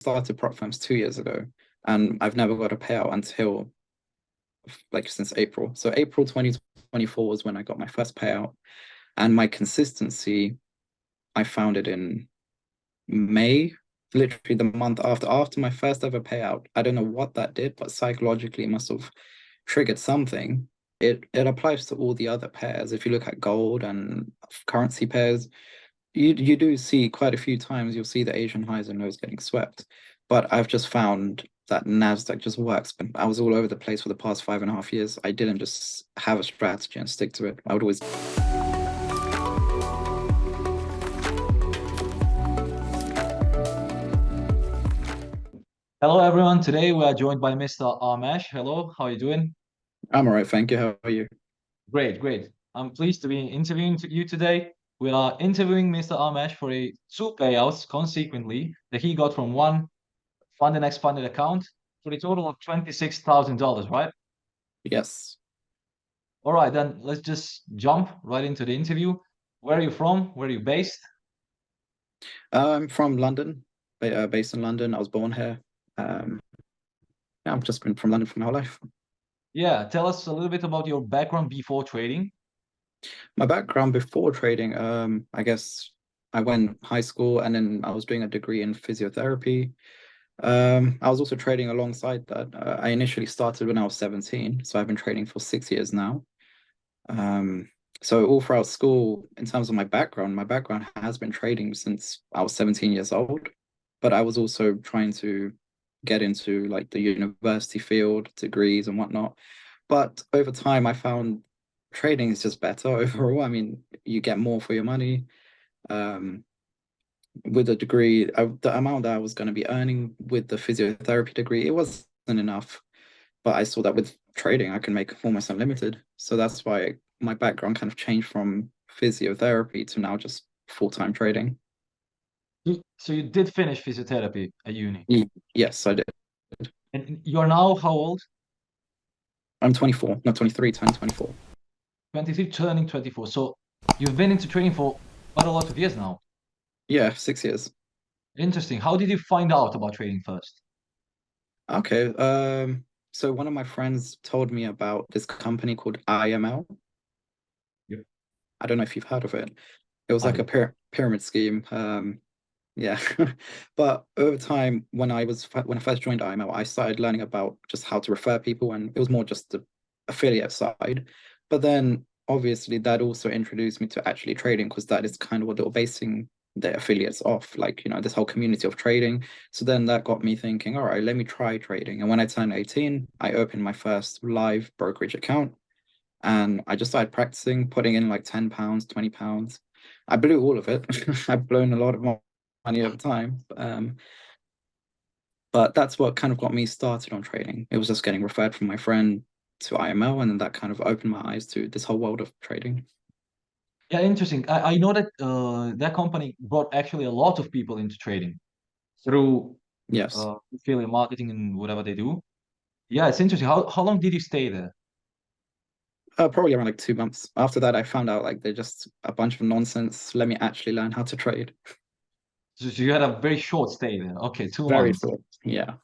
started prop firms 2 years ago, and I've never got a payout until like since April. So April 2024 was when I got my first payout, and my consistency, I found it in May, literally the month after my first ever payout. I don't know what that did, but psychologically it must have triggered something. It applies to all the other pairs. If you look at gold and currency pairs, you do see quite a few times you'll see the Asian highs and lows getting swept. But I've just found that NASDAQ just works. But I was all over the place for the past 5.5 years. I didn't just have a strategy and stick to it. I would always. Hello, everyone. Today we are joined by Mr. Armash. Hello, how are you doing? I'm all right, thank you. How are you? Great, great. I'm pleased to be interviewing you today. We are interviewing Mr. Armash for two payouts consequently that he got from one FundedNext funded account for a total of $26,000, right? Yes. All right, then let's just jump right into the interview. Where are you from? Where are you based? I'm from London, based in London. I was born here. Um, yeah, I've just been from London for my whole life. Yeah, tell us a little bit about your background before trading. My background before trading, I guess I went high school and then I was doing a degree in physiotherapy. I was also trading alongside that. I initially started when I was 17, so I've been trading for 6 years now. Um, so all throughout school, in terms of my background has been trading since I was 17 years old, but I was also trying to get into like the university field, degrees and whatnot. But over time, I found trading is just better overall. I mean, you get more for your money. Um, with a degree, the amount that I was going to be earning with the physiotherapy degree, it wasn't enough. But I saw that with trading, I can make almost unlimited. So that's why my background kind of changed from physiotherapy to now just full-time trading. So you did finish physiotherapy at uni. Yes, I did. And you're now how old? I'm 24, not 23, turning 24. 23, turning 24. So you've been into trading for quite a lot of years now. Yeah, 6 years. Interesting. How did you find out about trading first? Okay. So one of my friends told me about this company called IML. Yep. I don't know if you've heard of it. It was I like a did. pyramid scheme. Yeah. But over time, when I first joined IML, I started learning about just how to refer people, and it was more just the affiliate side. But then obviously that also introduced me to actually trading because that is kind of what they were basing their affiliates off, like, this whole community of trading. So then that got me thinking, all right, let me try trading. And when I turned 18, I opened my first live brokerage account and I just started practicing, putting in like £10, £20. I blew all of it. I've blown a lot of money over time. But that's what kind of got me started on trading. It was just getting referred from my friend to IML, and then that kind of opened my eyes to this whole world of trading. Yeah, interesting. I know that that company brought actually a lot of people into trading through Yes. affiliate marketing and whatever they do. Yeah, it's interesting. How long did you stay there? Probably around like 2 months. After that, I found out like they're just a bunch of nonsense. Let me actually learn how to trade. So you had a very short stay there. Okay, two Very months. short. Yeah.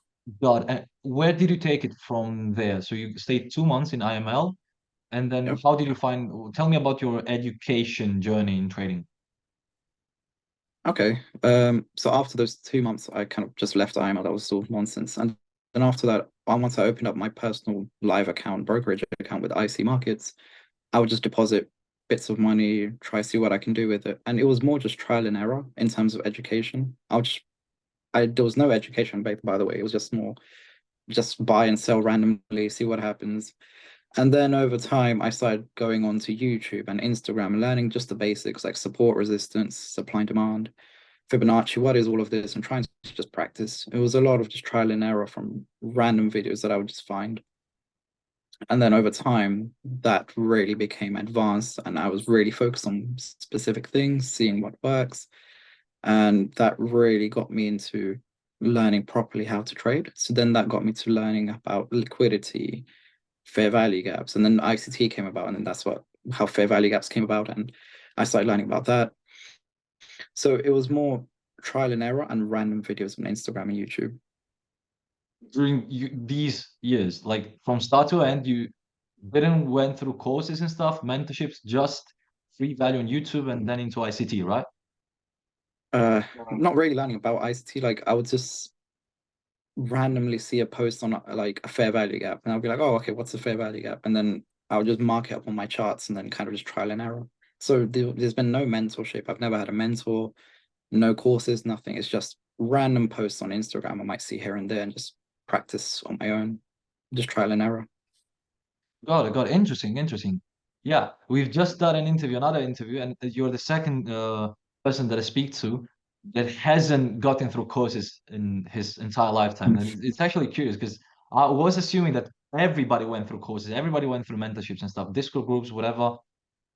God, where did you take it from there? So you stayed 2 months in IML, and then Yep. how did you find? Tell me about your education journey in trading. Okay. So after those 2 months, I kind of just left IML. That was all nonsense. And then after that, once I opened up my personal live account, brokerage account with IC Markets, I would just deposit bits of money, try see what I can do with it. And it was more just trial and error in terms of education. There was no education by the way. It was just more just buy and sell randomly, see what happens. And then over time, I started going on to YouTube and Instagram, learning just the basics like support resistance, supply and demand, Fibonacci, what is all of this, and trying to just practice. It was a lot of just trial and error from random videos that I would just find. And then over time, that really became advanced, and I was really focused on specific things, seeing what works. And that really got me into learning properly how to trade. So then that got me to learning about liquidity, fair value gaps. And then ICT came about, and then that's how fair value gaps came about. And I started learning about that. So it was more trial and error and random videos on Instagram and YouTube. During these years, like from start to end, you didn't went through courses and stuff, mentorships, just free value on YouTube and then into ICT, right? Not really learning about ICT. Like I would just randomly see a post on like a fair value gap, and I'll be like, oh, okay, what's the fair value gap? And then I'll just mark it up on my charts and then kind of just trial and error. So there's been no mentorship. I've never had a mentor, no courses, nothing. It's just random posts on Instagram I might see here and there and just practice on my own, just trial and error. Got it, got it. Interesting, interesting. Yeah, we've just done an interview, another interview, and you're the second person that I speak to that hasn't gotten through courses in his entire lifetime. And it's actually curious because I was assuming that everybody went through courses, everybody went through mentorships and stuff, Discord groups, whatever.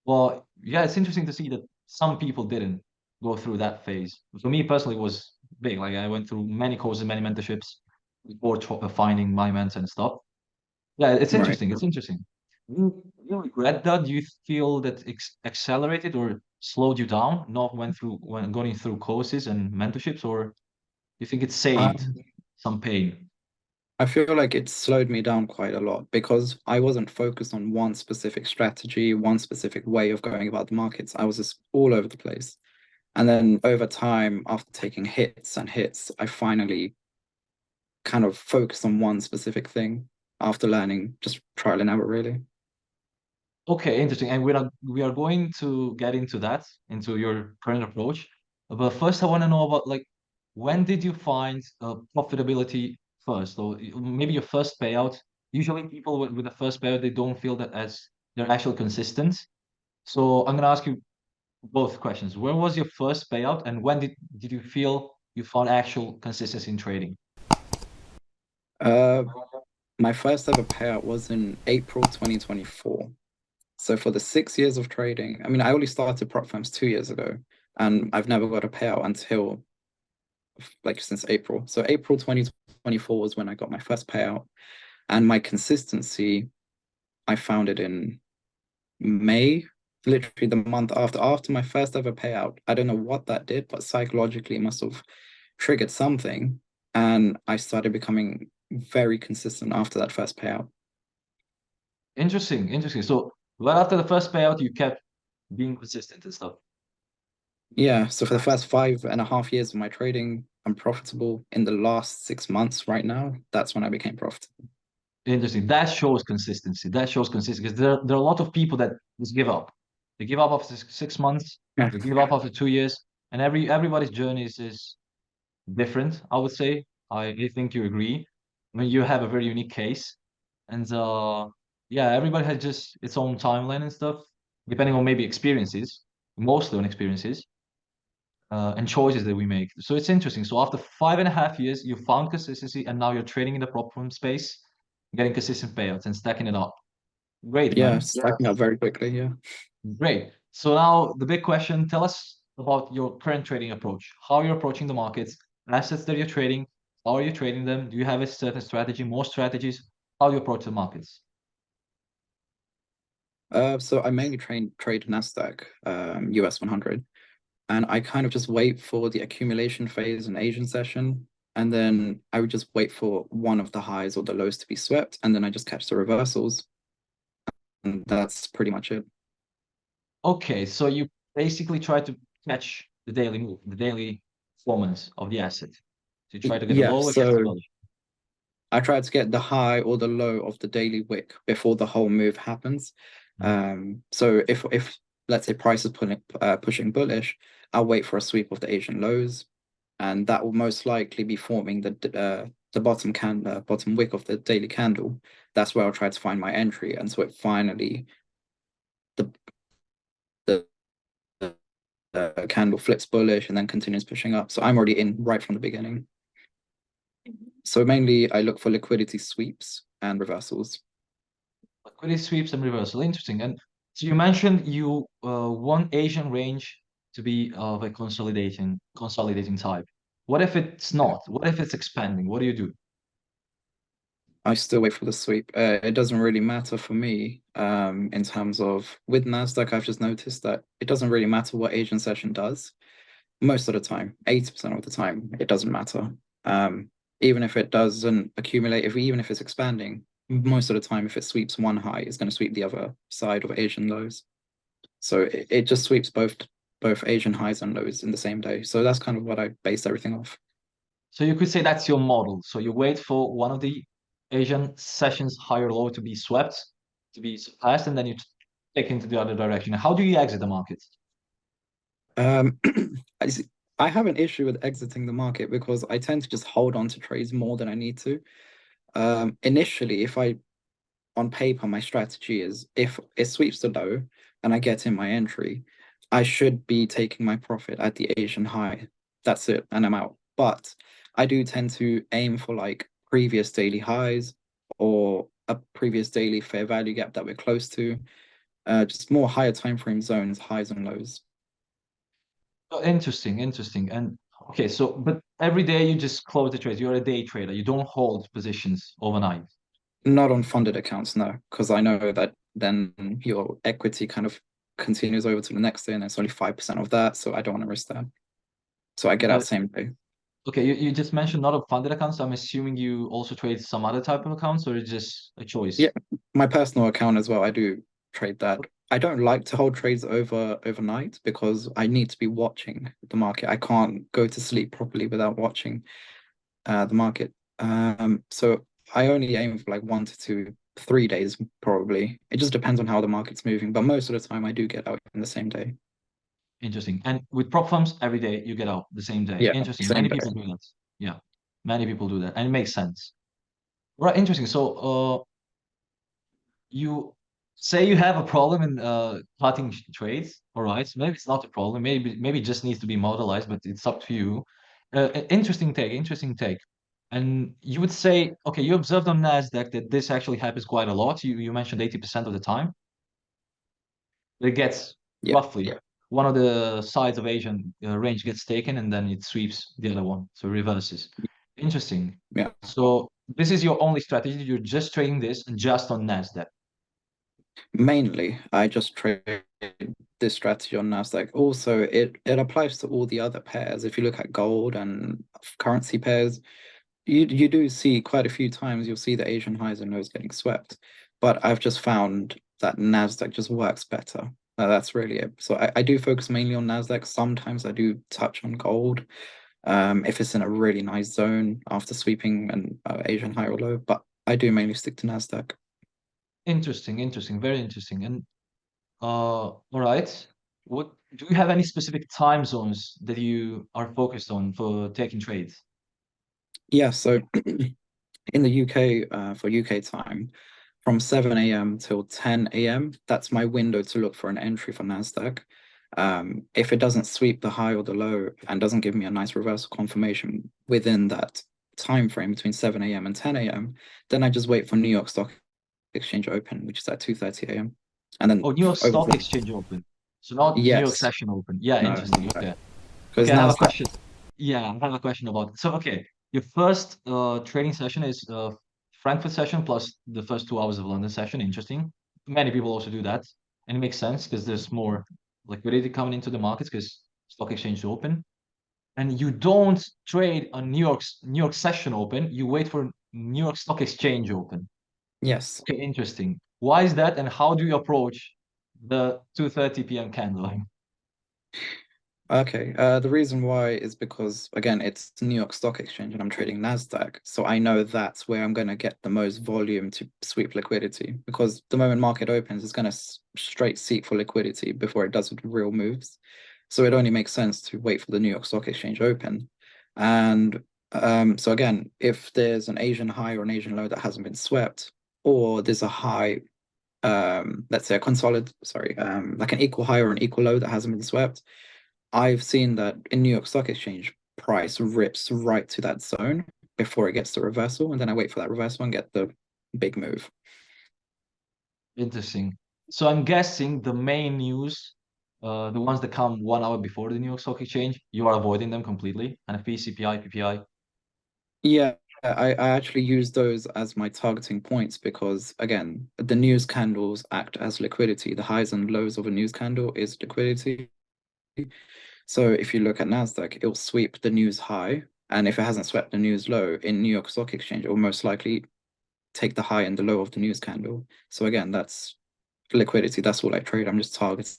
Well, yeah, it's interesting to see that some people didn't go through that phase. For me personally, it was big. Like I went through many courses, many mentorships before finding my mentor and stuff. Yeah, it's Right. interesting. It's interesting. You regret that? Do you feel that accelerated or slowed you down, not went through when going through courses and mentorships, or you think it saved Um, some pain? I feel like it slowed me down quite a lot because I wasn't focused on one specific strategy, one specific way of going about the markets. I was just all over the place. And then over time, after taking hits and hits, I finally kind of focused on one specific thing after learning just trial and error, really. Okay, interesting. And we are going to get into that, into your current approach. But first, I want to know about like when did you find profitability first, or maybe your first payout? Usually, people with the first payout they don't feel that as they're actually consistent. So I'm gonna ask you both questions. Where was your first payout, and when did you feel you found actual consistency in trading? Uh, my first ever payout was in April 2024. So for the 6 years of trading, I mean, I only started prop firms 2 years ago, and I've never got a payout until like since April. So April 2024 was when I got my first payout, and my consistency, I found it in May, literally the month after my first ever payout. I don't know what that did, but psychologically it must have triggered something, and I started becoming very consistent after that first payout. Interesting, interesting. So right after the first payout, you kept being consistent and stuff. Yeah, so for the first 5.5 years of my trading, I'm profitable. In the last 6 months right now, that's when I became profitable. Interesting. That shows consistency. That shows consistency because there are a lot of people that just give up. They give up after 6 months. Yeah. They give up after 2 years, and everybody's journey is different. I would say. I think you agree. I mean, you have a very unique case, and yeah, everybody has just its own timeline and stuff, depending on maybe experiences, mostly on experiences and choices that we make. So it's interesting. So after 5.5 years, you found consistency, and now you're trading in the prop firm space, getting consistent payouts and stacking it up. Great, Yeah, man. stacking up very quickly. Yeah. Great. So now the big question, tell us about your current trading approach. How you're approaching the markets, assets that you're trading, how are you trading them? Do you have a certain strategy, more strategies? How do you approach the markets? So I mainly trade NASDAQ, US 100, and I kind of just wait for the accumulation phase and Asian session, and then I would just wait for one of the highs or the lows to be swept, and then I just catch the reversals, and that's pretty much it. Okay, so you basically try to catch the daily move, the daily performance of the asset. So you try to get a Yeah, low against the so bullish. I try to get the high or the low of the daily wick before the whole move happens. Mhm. So if let's say price is pushing bullish, I'll wait for a sweep of the Asian lows, and that will most likely be forming the bottom wick of the daily candle. That's where I'll try to find my entry, and so it finally the the, the candle flips bullish and then continues pushing up. So I'm already in right from the beginning. So mainly I look for liquidity sweeps and reversals. Liquidity sweeps and reversal. Interesting. And so you mentioned you want Asian range to be of a consolidating type. What if it's not? What if it's expanding? What do you do? I still wait for the sweep. It doesn't really matter for me in terms of with NASDAQ, I've just noticed that it doesn't really matter what Asian session does. Most of the time, 80% of the time, it doesn't matter. Even if it doesn't accumulate, even if it's expanding, most of the time, if it sweeps one high, it's going to sweep the other side of Asian lows. So it just sweeps both Asian highs and lows in the same day. So that's kind of what I base everything off. So you could say that's your model. So you wait for one of the Asian sessions higher low to be swept, to be surpassed, and then you take into the other direction. How do you exit the market? Um, I see, I have an issue with exiting the market because I tend to just hold on to trades more than I need to. Initially, if I on paper, my strategy is if it sweeps the low and I get in my entry, I should be taking my profit at the Asian high. That's it, and I'm out. But I do tend to aim for like previous daily highs or a previous daily fair value gap that we're close to. Just more higher time frame zones, highs and lows. Oh, interesting, interesting. And okay, so but every day you just close the trades. You're a day trader. You don't hold positions overnight. Not on funded accounts, no, because I know that then your equity kind of continues over to the next day and it's only 5% of that. So I don't want to risk that. So I get out But same day. okay, you just mentioned not of funded accounts. I'm assuming you also trade some other type of accounts, or it's just a Yeah, choice? my personal account as well. I do trade that. I don't like to hold trades overnight because I need to be watching the market. I can't go to sleep properly without watching the market. So I only aim for like 1 to 2, 3 days probably. It just depends on how the market's moving. But most of the time, I do get out in the same day. Interesting. And with prop firms, every day you get out the same day. Yeah, Interesting. same Many day. people do that. Yeah, many people do that, and it makes sense. Right. Interesting. So, you say you have a problem in cutting trades. All right. So maybe it's not a problem. Maybe it just needs to be modelized, but it's up to you. Interesting take. Interesting take. And you would say, okay, you observed on NASDAQ that this actually happens quite a lot. You mentioned 80% of the time. It gets Yeah, roughly one of the sides of Asian range gets taken and then it sweeps the other one. So reverses. Interesting. yeah. So this is your only strategy. You're just trading this and just on NASDAQ. Mainly, I just trade this strategy on NASDAQ. Also, it applies to all the other pairs. If you look at gold and currency pairs, you do see quite a few times you'll see the Asian highs and lows getting swept. But I've just found that NASDAQ just works better. That's really it. So I do focus mainly on NASDAQ. Sometimes I do touch on gold, if it's in a really nice zone after sweeping an Asian high or low. But I do mainly stick to NASDAQ. Interesting, interesting, very interesting. And all right. What do you have any specific time zones that you are focused on for taking trades? Yeah, so in the UK, for UK time, from 7 a.m. till 10 a.m., that's my window to look for an entry for NASDAQ. If it doesn't sweep the high or the low and doesn't give me a nice reversal confirmation within that time frame between 7 a.m. and 10 a.m., then I just wait for New York Stock Exchange open, which is at 2:30 a.m. And then Oh, New York over Stock Exchange open. So not New York yes, session open. Yeah, no, interesting. Okay. because Okay, I have a NASDAQ, question. Yeah, I have a question about it. So, okay, your first trading session is Frankfurt session plus the first 2 hours of London session. Interesting. Many people also do that, and it makes sense because there's more liquidity coming into the markets because stock exchange is open. And you don't trade on New York session open. You wait for New York Stock Exchange open. yes. Okay, interesting. Why is that, and how do you approach the 2:30 p.m. candle? Okay. The reason why is because again, it's New York Stock Exchange and I'm trading NASDAQ. So I know that's where I'm going to get the most volume to sweep liquidity because the moment market opens, it's going to straight seek for liquidity before it does real moves. So it only makes sense to wait for the New York Stock Exchange open. And so again, if there's an Asian high or an Asian low that hasn't been swept, or there's a high, let's say a like an equal high or an equal low that hasn't been swept, I've seen that in New York Stock Exchange, price rips right to that zone before it gets the reversal, and then I wait for that reversal and get the big move. Interesting. So I'm guessing the main news, the ones that come 1 hour before the New York Stock Exchange, you are avoiding them completely. NFP, CPI, PPI. Yeah, I actually use those as my targeting points because again, the news candles act as liquidity. The highs and lows of a news candle is liquidity. So if you look at NASDAQ, it'll sweep the news high. And if it hasn't swept the news low in New York Stock Exchange, it will most likely take the high and the low of the news candle. So again, that's liquidity. That's all I trade. I'm just targeting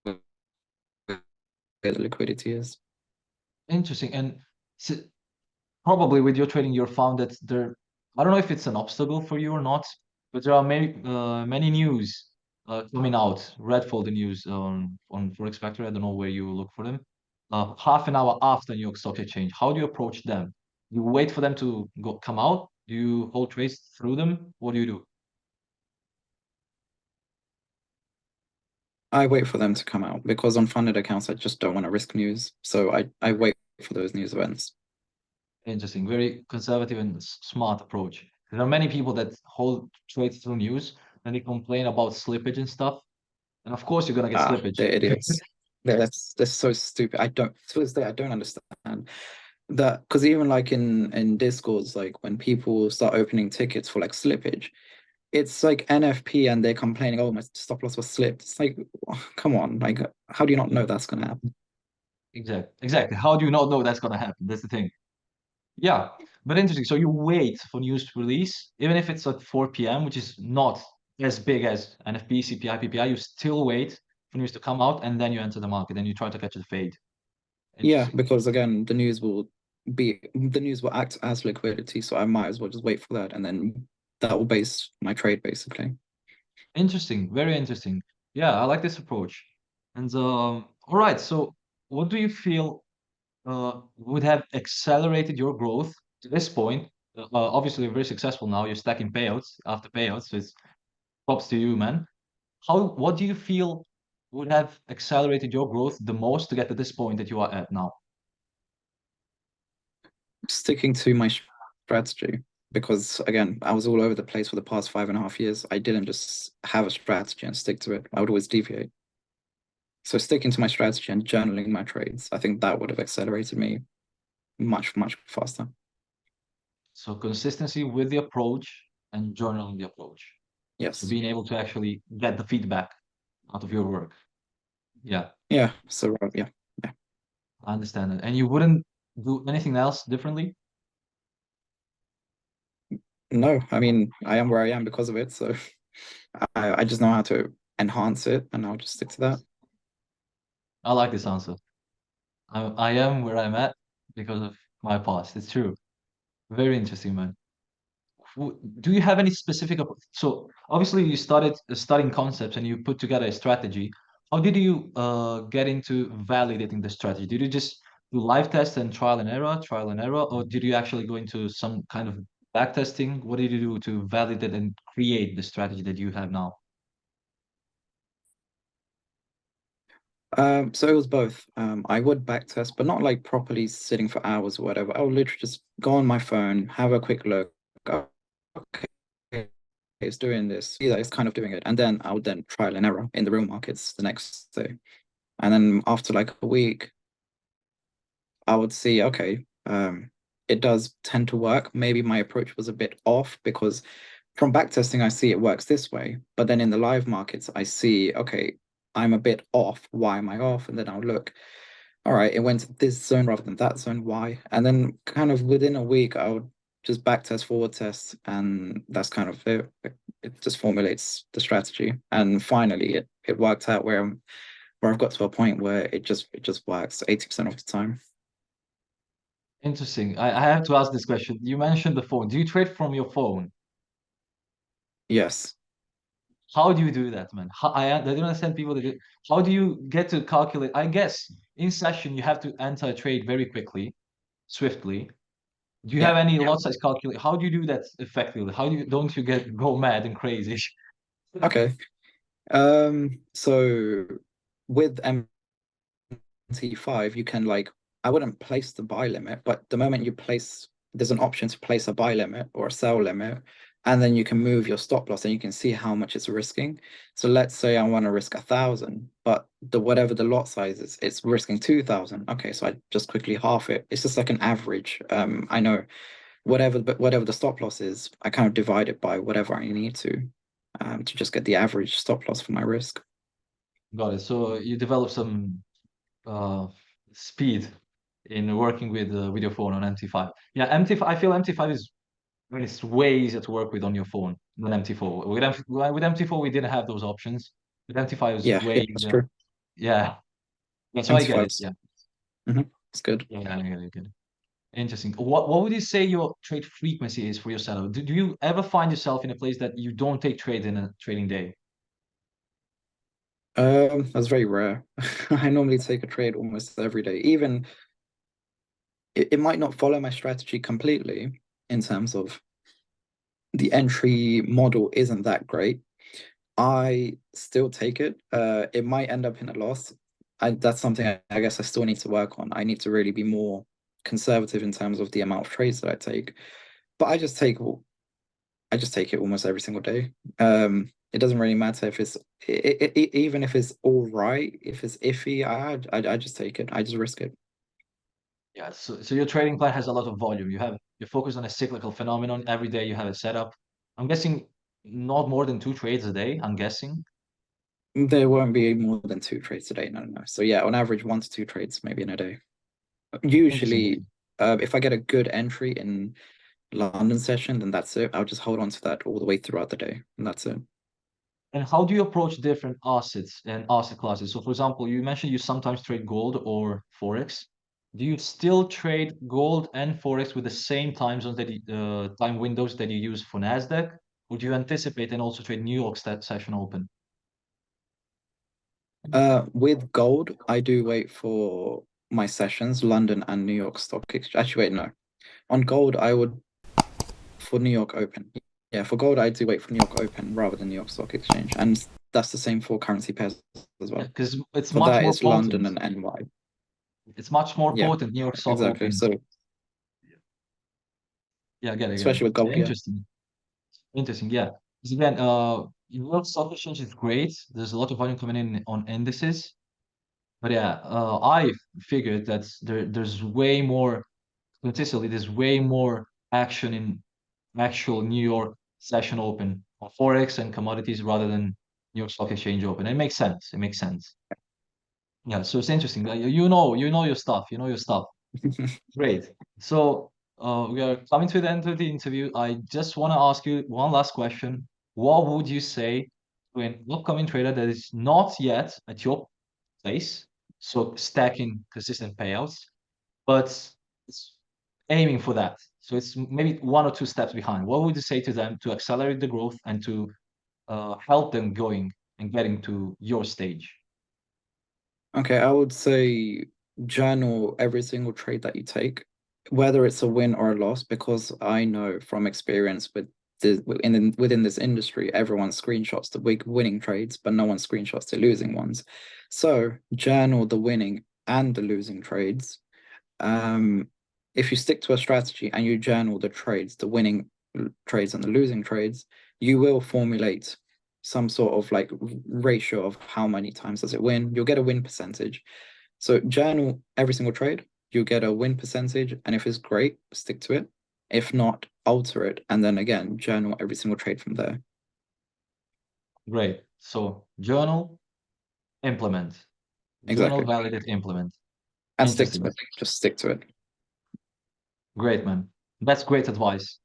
where the liquidity is. Interesting. And so probably with your trading, you found that there, I don't know if it's an obstacle for you or not, but there are many news coming out, red folder news on Forex Factory. I don't know where you look for them. Half an hour after New York Stock Exchange. How do you approach them? You wait for them to come out? Do you hold trades through them? What do you do? I wait for them to come out because on funded accounts, I just don't want to risk news. So I wait for those news events. Interesting. Very conservative and smart approach. There are many people that hold trades through news and they complain about slippage and stuff. And of course, you're gonna get Ah, slippage. they're idiots. They're so stupid. I don't to this day I don't understand that because even like in Discords, like when people start opening tickets for like slippage, it's like NFP and they're complaining, oh, my stop loss was slipped. It's like, come on, like how do you not know that's gonna happen? Exactly. Exactly. How do you not know that's gonna happen? That's the thing. Yeah, but interesting. So you wait for news to release, even if it's at 4 p.m., which is not as big as NFP, CPI, PPI. You still wait for news to come out, and then you enter the market and you try to catch the fade. Yeah, Interesting. because again, the news will act as liquidity, so I might as well just wait for that, and then that will base my trade basically. Interesting. Very interesting. Yeah, I like this approach. And all right. So, what do you feel would have accelerated your growth to this point? Obviously, you're very successful now. You're stacking payouts after payouts. So it's props to you, man. What do you feel would have accelerated your growth the most to get to this point that you are at now? Sticking to my strategy because again, I was all over the place for the past 5.5 years. I didn't just have a strategy and stick to it. I would always deviate. So sticking to my strategy and journaling my trades, I think that would have accelerated me much, much faster. So consistency with the approach and journaling the approach. So Yes. being able to actually get the feedback out of your work. Yeah, Yeah. So yeah. Yeah. I understand it. And you wouldn't do anything else differently? No, I mean, I am where I am because of it. So I just know how to enhance it and I'll just stick to that. I like this answer. I am where I'm at because of my past. It's true. Very interesting, man. Do you have any specific so obviously you started studying concepts and you put together a strategy. How did you get into validating the strategy? Did you just do live tests and trial and error, or did you actually go into some kind of back testing? What did you do to validate and create the strategy that you have now? So it was both. I would back test, but not like properly sitting for hours or whatever. I would literally just go on my phone, have a quick look. Go, okay, it's doing this. See that it's kind of doing it, and then I would then trial and error in the real markets the next day. And then after like a week, I would see, okay, it does tend to work. Maybe my approach was a bit off because from backtesting, I see it works this way. But then in the live markets, I see, okay, I'm a bit off. Why am I off? And then I'll look, all right, it went to this zone rather than that zone. Why? And then kind of within a week, I would just backtest, forward test, and that's kind of it. It just formulates the strategy. And finally, it worked out where I've got to a point where it just works 80% of the time. Interesting. I have to ask this question. You mentioned the phone. Do you trade from your phone? Yes. How do you do that, man? I don't understand people that do. How do you get to calculate? I guess in session you have to enter a trade very quickly, swiftly. Do you Yeah. have any lot size calculate? How do you do that effectively? How do you don't you get go mad and crazy? Okay. So with MT5, you can like I wouldn't place the buy limit, but the moment you place, there's an option to place a buy limit or a sell limit, and then you can move your stop loss and you can see how much it's risking. So let's say I want to risk 1,000, but the whatever the lot size is, it's risking 2,000. Okay, so I just quickly half it. It's just like an average. I know whatever the stop loss is, I kind of divide it by whatever I need to. to just get the average stop loss for my risk. Got it. So you develop some uh, speed in working with your phone on MT5. Yeah, MT5. I feel MT5 is, I mean, it's way easier to work with on your phone than MT4. With MT4 we didn't have those options. With MT5 is Yeah, way yeah, that's easier. true. Yeah. Yeah. So I get it. MT5's, Yeah. it's good. Yeah. I get it. Get it. Interesting. What would you say your trade frequency is for your setup? Do you ever find yourself in a place that you don't take trades in a trading day? That's very rare. I normally take a trade almost every day. Even it might not follow my strategy completely in terms of the entry model isn't that great. I still take it. It might end up in a loss. That's something I guess I still need to work on. I need to really be more conservative in terms of the amount of trades that I take. But I just take it almost every single day. It doesn't really matter if even if it's all right, if it's iffy, I just take it. I just risk it. Yeah, so your trading plan has a lot of volume. You're focused on a cyclical phenomenon. Every day you have a setup. I'm guessing not more than 2 trades a day, I'm guessing. There won't be more than two trades a day. No, no, no. So yeah, on average, 1 to 2 trades maybe in a day. Interesting. Usually, if I get a good entry in London session, then that's it. I'll just hold on to that all the way throughout the day, and that's it. And how do you approach different assets and asset classes? So for example, you mentioned you sometimes trade gold or Forex. Do you still trade gold and Forex with the same time zones time windows that you use for NASDAQ? Or do you anticipate and also trade New York session open? With gold, I do wait for my sessions, London and New York Stock Exchange. Actually, wait, no. On gold, I would for New York Open. Yeah, for gold, I do wait for New York Open rather than New York Stock Exchange, and that's the same for currency pairs as Yeah, well. because it's For much that, more it's London potent. and NY. It's much more Yeah, potent, New York stock exactly. open. So Yeah, get it, get it. especially with Yeah, gold, yeah. interesting. Interesting, yeah. Because again, New York Stock Exchange is great. There's a lot of volume coming in on indices. But yeah, I figured that there's way more consistently, there's way more action in actual New York session open on Forex and commodities rather than New York Stock Exchange open. It makes sense. It makes sense. Yeah, so it's interesting. Like, you know your stuff. You know your stuff. Great. So we are coming to the end of the interview. I just want to ask you one last question. What would you say to an upcoming trader that is not yet at your place, so stacking consistent payouts, but it's aiming for that? So it's maybe 1 or 2 steps behind. What would you say to them to accelerate the growth and to help them going and getting to your stage? Okay, I would say journal every single trade that you take, whether it's a win or a loss, because I know from experience within this industry, everyone screenshots the big winning trades, but no one screenshots the losing ones. So journal the winning and the losing trades. Um, if you stick to a strategy and you journal the trades, the winning trades and the losing trades, you will formulate some sort of like ratio of how many times does it win. You'll get a win percentage. So journal every single trade, you'll get a win percentage, and if it's great, stick to it. If not, alter it, and then again, journal every single trade from there. Great. So journal, implement. Journal, Exactly. validate, implement. And stick to Interesting. it. Just stick to it. Great, man. That's great advice.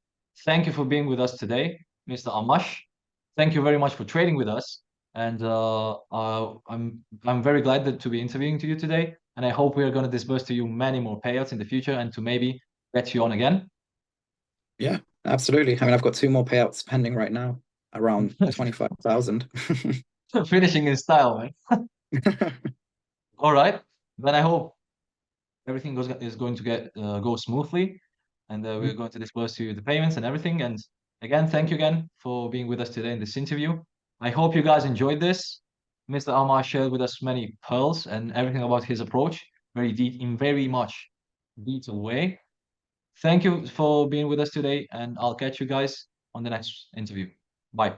Thank you for being with us today, Mr. Armash. Thank you very much for trading with us. And I'm very glad to be interviewing to you today. And I hope we are going to disburse to you many more payouts in the future and to maybe get you on again. Yeah, absolutely. I mean, I've got two more payouts pending right now, around 25,000. Finishing in style, man. All right. Then I hope everything is going to go smoothly, and we're going to disperse you the payments and everything. And again, thank you again for being with us today in this interview. I hope you guys enjoyed this. Mr. Almar shared with us many pearls and everything about his approach, very deep in very much detailed way. Thank you for being with us today, and I'll catch you guys on the next interview. Bye.